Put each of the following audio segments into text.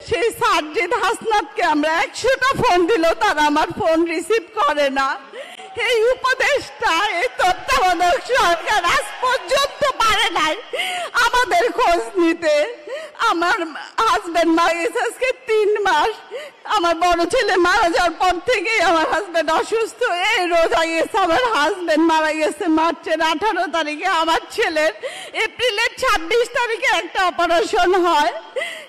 সেই সাজ্জিদ হাসনাতকে আমরা 100টা ফোন দিল তারা আমার ফোন রিসিভ করে না। এই উপদেশটা এই তত্ত্বাবধায়ক সরকার আজ পর্যন্ত পারে নাই আমাদের খোঁজ নিতে। আমার হাজবেন্ড মারা গেছে আজকে 3 মাস। আমার বড় ছেলে মারা যাওয়ার পর থেকেই আমার হাজবেন্ড অসুস্থ। এই রোজা গেছে আমার হাজবেন্ড মারা গেছে মার্চের 18 তারিখে। আমার ছেলের এপ্রিলের 26 তারিখে একটা অপারেশন হয়,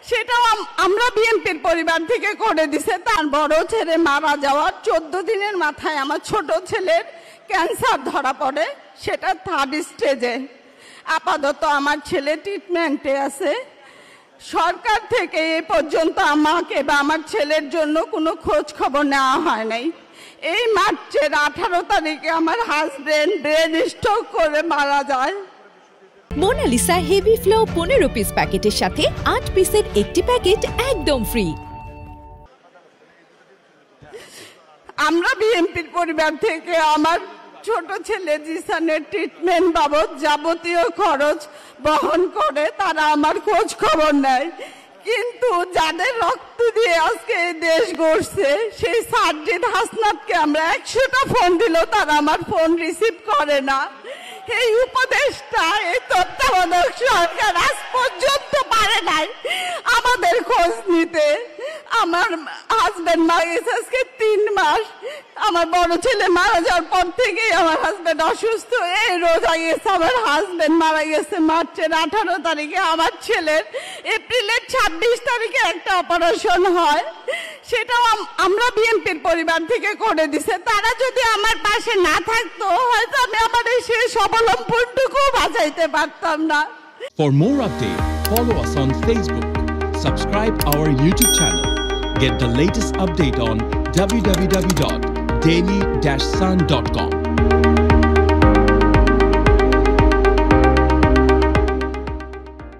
সেটাও আমরা বিএনপির পরিবার থেকে করে দিছে। তার বড় ছেলে মারা যাওয়ার 14 দিনের মাথায় আমার ছোট ছেলের ক্যান্সার ধরা পড়ে, সেটা 3rd স্টেজে। আপাতত আমার ছেলে ট্রিটমেন্টে আছে। সরকার থেকে এ পর্যন্ত আমাকে বা আমার ছেলের জন্য কোনো খোঁজ খবর নেওয়া হয় নাই। এই মার্চের 18 তারিখে আমার হাজবেন্ড ব্রেন স্ট্রোক করে মারা যায়। মোনালিসা হেভি ফ্লো 15 পিস প্যাকেটের সাথে 8 পিসের একটি প্যাকেট একদম ফ্রি। আমরা বিএনপির পরিবার থেকে আমার ছোট ছেলে জিসানের ট্রিটমেন্ট বাবদ যাবতীয় খরচ বহন করে, তারা আমার খোঁজ খবর নেয়। কিন্তু যাদের রক্ত দিয়ে আজকে এই দেশ গড়ছে সেই সাজ্জিদ হাসনাতকে আমরা 100টা ফোন দিল তারা আমার ফোন রিসিভ করে না। এই উপদেশটা এই তত্ত্বাবধায়ক সরকার আজ পর্যন্ত পারে নাই আমাদের খোঁজ নিতে। আমার হাজবেন্ড মারা গেছে আজকে 3 মাস। আমার বড় ছেলে মারা যাওয়ার পর থেকেই আমার হাজবেন্ড অসুস্থ। এই রোজা গেছে আমার হাজবেন্ড মারা গেছে মার্চের 18 তারিখে। আমার ছেলের এপ্রিলের 26 তারিখে একটা অপারেশন হয়, সেটাও আমরা বিএনপির পরিবার থেকে করে দিছে। তারা যদি আমার পাশে না থাকতো হয়তো আমি আমার এই শেষ অবলম্বনটুকু বাঁচাইতে পারতাম না। For more updates, follow us on Facebook, subscribe our YouTube channel, get the latest update on www.daily-sun.com.